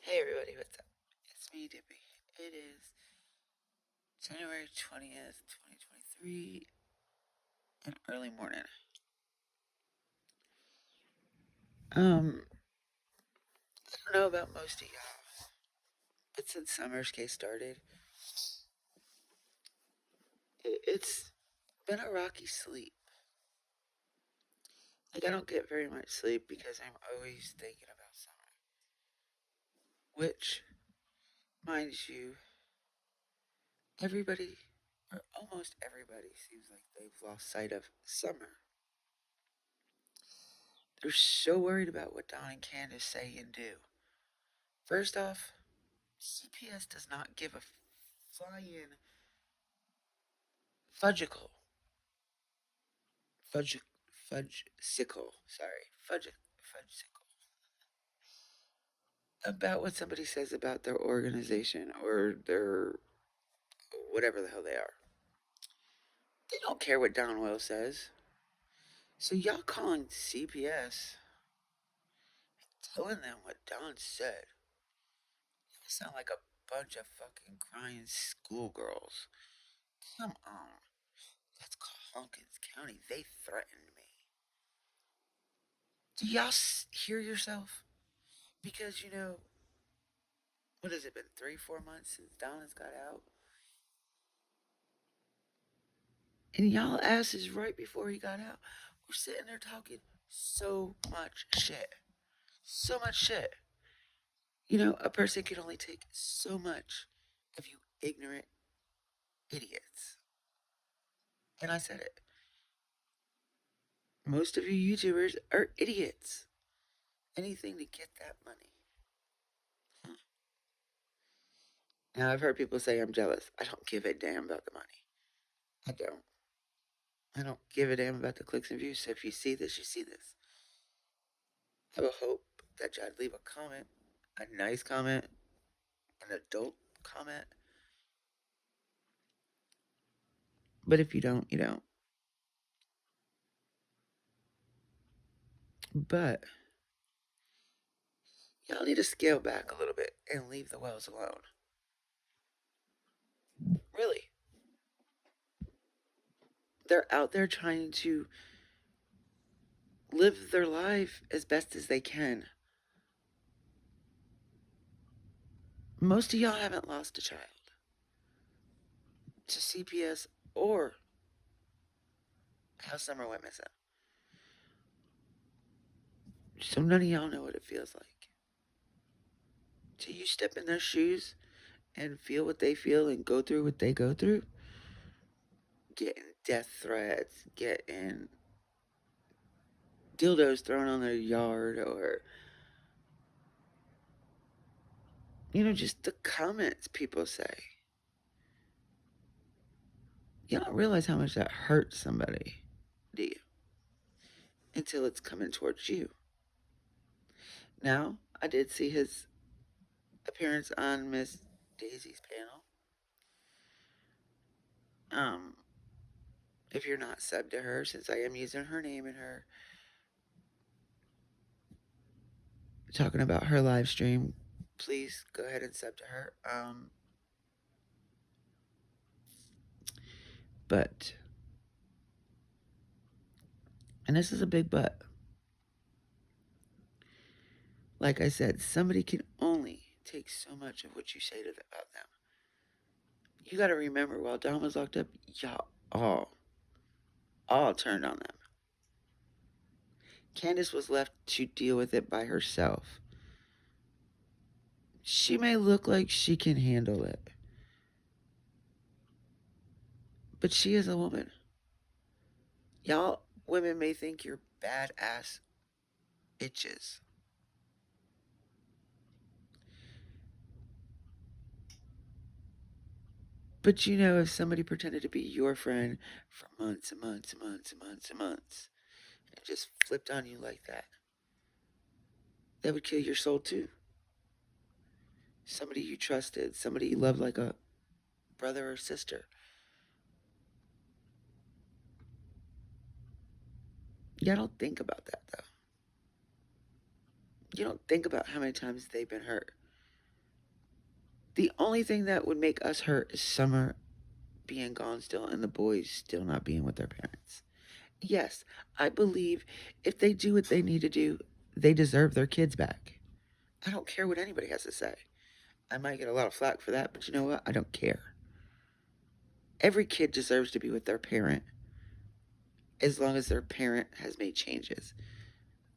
Hey everybody, what's up? It's me, Dippy. It is January 20th, 2023, an early morning. I don't know about most of y'all, but since summer's case started, it's been a rocky sleep. Like, I don't get very much sleep because I'm always thinking about summer. Which, mind you, everybody, or almost everybody, seems like they've lost sight of summer. They're so worried about what Don and Candace say and do. First off, CPS does not give a flying fudgicle, fudge, fudge sickle, sorry, fudge sickle about what somebody says about their organization or their whatever the hell they are. They don't care what Don Will says. So y'all calling CPS, telling them what Don said, y'all sound like a bunch of fucking crying schoolgirls. Come on, let's call Hawkins County. They threatened me. Do y'all hear yourself? Because, what has it been, 3, 4 months since Donna's got out? And y'all asses right before he got out were sitting there talking so much shit. So much shit. A person can only take so much of you ignorant idiots. And I said it. Most of you YouTubers are idiots. Anything to get that money. Huh. Now, I've heard people say I'm jealous. I don't give a damn about the money. I don't. I don't give a damn about the clicks and views. So if you see this, you see this. I will hope that y'all leave a comment, a nice comment, an adult comment. But if you don't, you don't. But y'all need to scale back a little bit and leave the wells alone. Really. They're out there trying to live their life as best as they can. Most of y'all haven't lost a child to CPS or how summer went missing. So none of y'all know what it feels like. Till you step in their shoes and feel what they feel and go through what they go through, getting death threats, getting dildos thrown on their yard, or just the comments people say. You don't realize how much that hurts somebody, do you? Until it's coming towards you. Now, I did see his appearance on Miss Daisy's panel. Um, if you're not subbed to her, since I am using her name in her talking about her live stream, please go ahead and sub to her. But, and this is a big but. Like I said, somebody can only take so much of what you say about them. You got to remember, while Don was locked up, y'all all turned on them. Candace was left to deal with it by herself. She may look like she can handle it, but she is a woman. Y'all women may think you're badass bitches. But if somebody pretended to be your friend for months and months and months and months and months and just flipped on you like that would kill your soul too. Somebody you trusted, somebody you loved like a brother or sister. You don't think about that though. You don't think about how many times they've been hurt. The only thing that would make us hurt is Summer being gone still and the boys still not being with their parents. Yes, I believe if they do what they need to do, they deserve their kids back. I don't care what anybody has to say. I might get a lot of flack for that, but you know what? I don't care. Every kid deserves to be with their parent as long as their parent has made changes.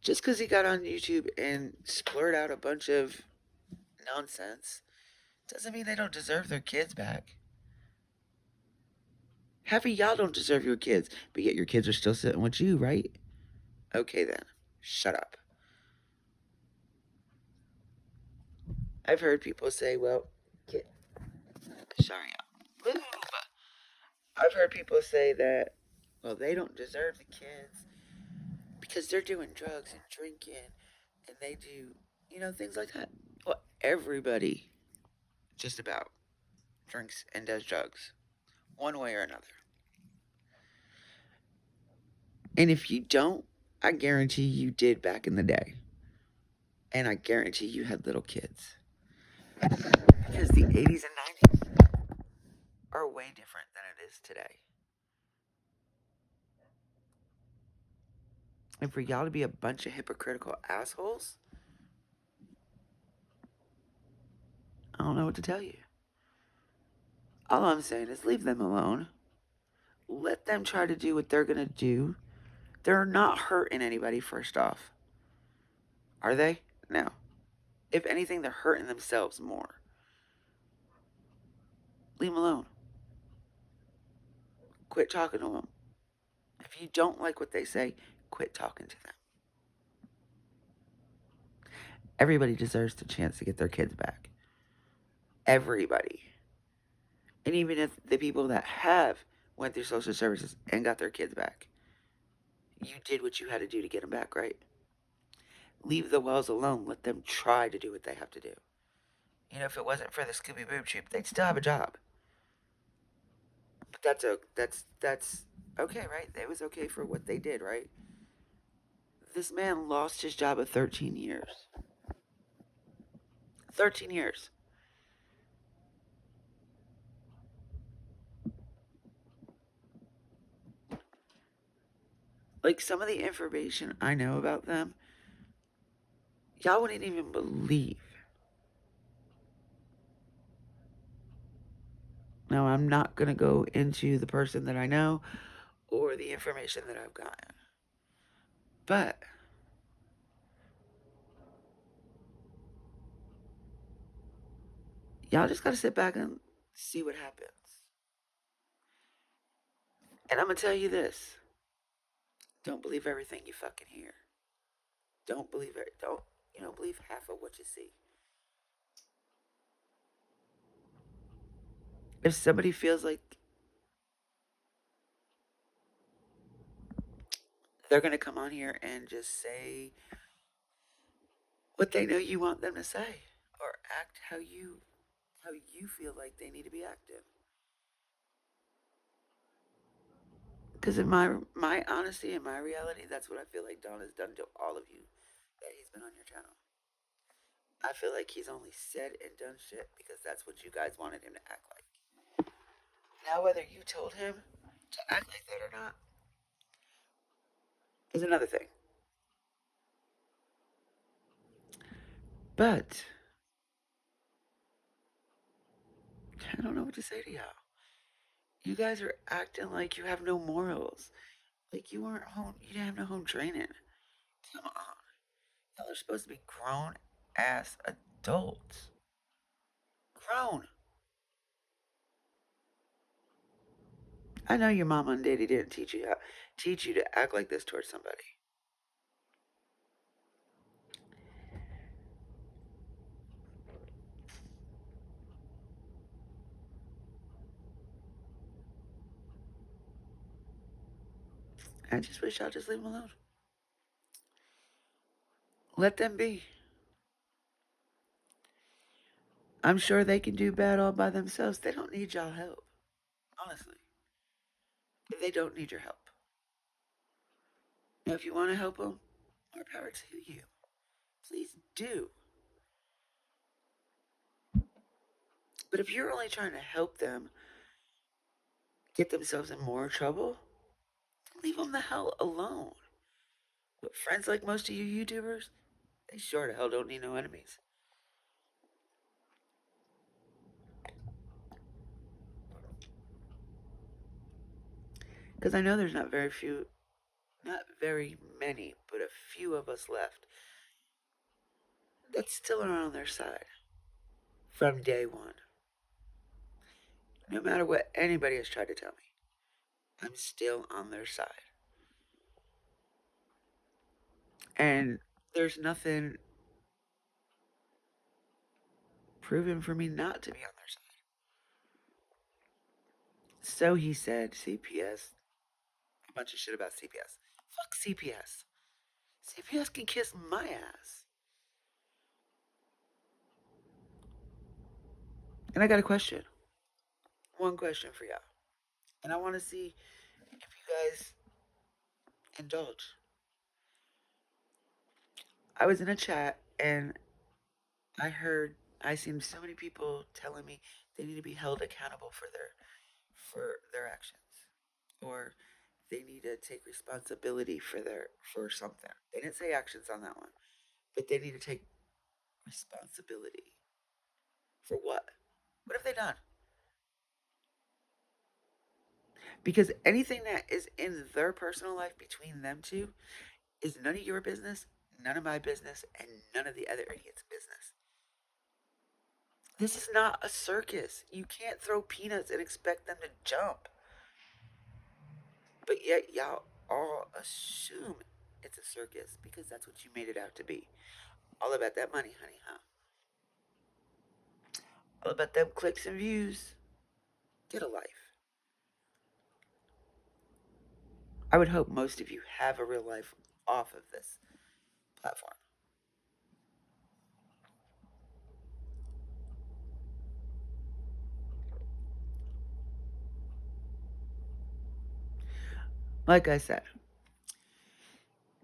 Just because he got on YouTube and splurted out a bunch of nonsense doesn't mean they don't deserve their kids back. Half of y'all don't deserve your kids, but yet your kids are still sitting with you, right? Okay then, shut up. I've heard people say, well, kid, sorry, I've heard people say that, well, they don't deserve the kids because they're doing drugs and drinking and they do, things like that. Well, everybody just about drinks and does drugs one way or another. And if you don't, I guarantee you did back in the day. And I guarantee you had little kids. Because the 80s and 90s are way different than it is today. And for y'all to be a bunch of hypocritical assholes, I don't know what to tell you. All I'm saying is leave them alone. Let them try to do what they're going to do. They're not hurting anybody, first off. Are they? No. If anything, they're hurting themselves more. Leave them alone. Quit talking to them. If you don't like what they say, quit talking to them. Everybody deserves the chance to get their kids back. Everybody. And even if the people that have went through social services and got their kids back, you did what you had to do to get them back, right? Leave the Wells alone. Let them try to do what they have to do. If it wasn't for the Scooby Boob Troop, they'd still have a job. But that's okay, right? It was okay for what they did, right? This man lost his job of 13 years. 13 years. Like some of the information I know about them, y'all wouldn't even believe. Now, I'm not going to go into the person that I know or the information that I've gotten. But y'all just got to sit back and see what happens. And I'm going to tell you this. Don't believe everything you fucking hear. Don't believe it. Don't believe half of what you see. If somebody feels like they're going to come on here and just say what they know you want them to say or act how you feel like they need to be acting. Because in my honesty and my reality, that's what I feel like Don has done to all of you that he's been on your channel. I feel like he's only said and done shit because that's what you guys wanted him to act like. Now, whether you told him to act like that or not is another thing. But I don't know what to say to y'all. You guys are acting like you have no morals. Like you weren't home. You didn't have no home training. Come on. Y'all are supposed to be grown ass adults. Grown. I know your mama and daddy didn't teach you to act like this towards somebody. I just wish y'all just leave them alone. Let them be. I'm sure they can do bad all by themselves. They don't need y'all help. Honestly. They don't need your help. Now, if you want to help them, more power to you. Please do. But if you're only trying to help them get themselves in more trouble, leave them the hell alone. But friends like most of you YouTubers, they sure to hell don't need no enemies. Because I know there's not very many, but a few of us left that's still around their side from day one. No matter what anybody has tried to tell me, I'm still on their side. And there's nothing proven for me not to be on their side. So he said CPS, a bunch of shit about CPS. Fuck CPS. CPS can kiss my ass. And I got a question. One question for y'all. And I want to see if you guys indulge. I was in a chat and I seen so many people telling me they need to be held accountable for their actions, or they need to take responsibility for something. They didn't say actions on that one, but they need to take responsibility for what? What have they done? Because anything that is in their personal life between them two is none of your business, none of my business, and none of the other idiots' business. This is not a circus. You can't throw peanuts and expect them to jump. But yet, y'all all assume it's a circus because that's what you made it out to be. All about that money, honey, huh? All about them clicks and views. Get a life. I would hope most of you have a real life off of this platform. Like I said,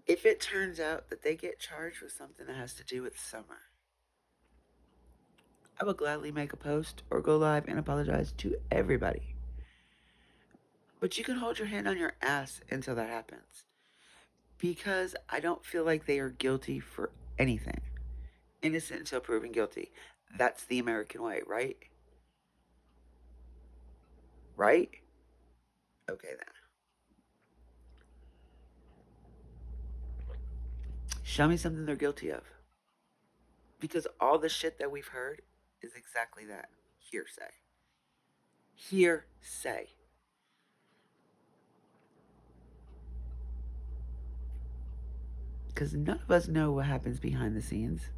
if it turns out that they get charged with something that has to do with summer, I will gladly make a post or go live and apologize to everybody. But you can hold your hand on your ass until that happens. Because I don't feel like they are guilty for anything. Innocent until proven guilty. That's the American way, right? Right? Okay then. Show me something they're guilty of. Because all the shit that we've heard is exactly that. Hearsay. Hearsay. Because none of us know what happens behind the scenes.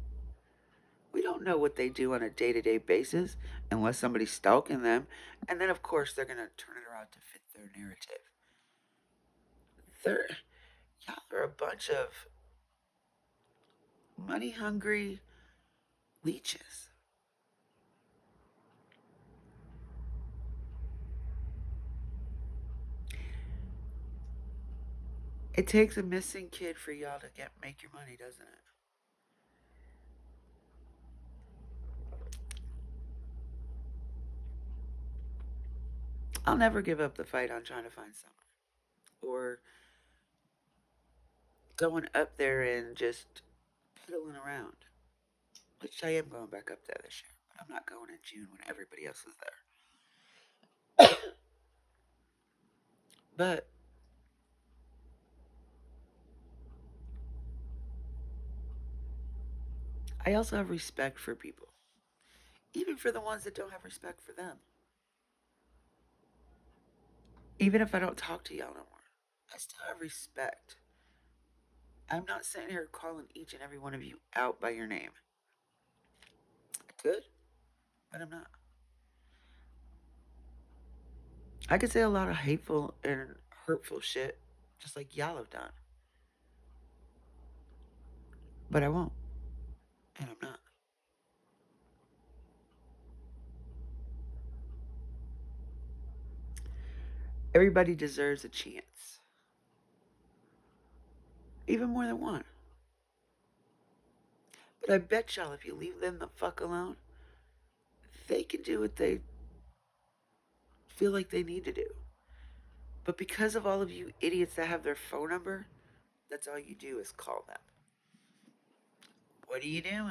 We don't know what they do on a day to day basis unless somebody's stalking them. And then, of course, they're going to turn it around to fit their narrative. They're, y'all are a bunch of money hungry leeches. It takes a missing kid for y'all to make your money, doesn't it? I'll never give up the fight on trying to find someone or going up there and just piddling around. Which I am going back up there this year, but I'm not going in June when everybody else is there. But I also have respect for people, even for the ones that don't have respect for them. Even if I don't talk to y'all no more, I still have respect. I'm not sitting here calling each and every one of you out by your name. I could, but I'm not. I could say a lot of hateful and hurtful shit, just like y'all have done, but I won't, and I'm not. Everybody deserves a chance, even more than one. But I bet y'all if you leave them the fuck alone, they can do what they feel like they need to do. But because of all of you idiots that have their phone number, that's all you do is call them. What are you doing?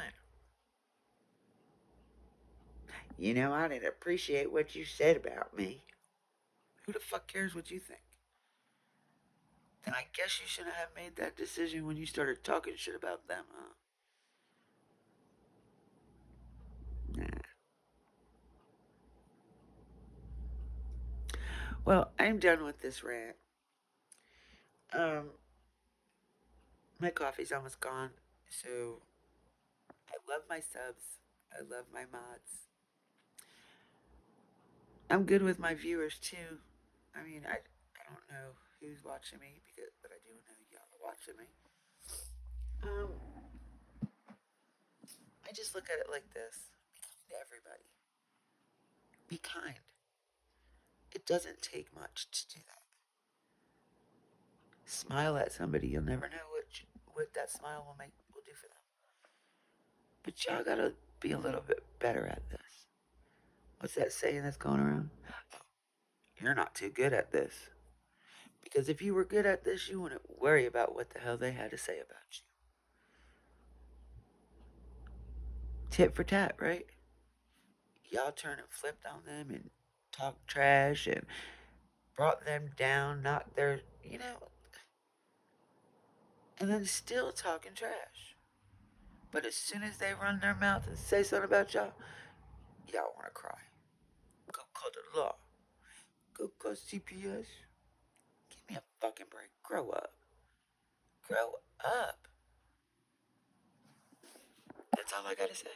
You know, I didn't appreciate what you said about me. Who the fuck cares what you think? Then I guess you shouldn't have made that decision when you started talking shit about them, huh? Nah. Well, I'm done with this rant. Um, my coffee's almost gone, so I love my subs. I love my mods. I'm good with my viewers too. I mean, I don't know who's watching me, but I do know y'all are watching me. Um, I just look at it like this: be kind to everybody. Be kind. It doesn't take much to do that. Smile at somebody. You'll never know what that smile will do for them. But y'all gotta be a little bit better at this. What's that saying that's going around? You're not too good at this. Because if you were good at this, you wouldn't worry about what the hell they had to say about you. Tit for tat, right? Y'all turned and flipped on them and talked trash and brought them down, knocked their, and then still talking trash. But as soon as they run their mouth and say something about y'all want to cry. Go call the law. Go call CPS. Give me a fucking break. Grow up. Grow up. That's all I gotta say.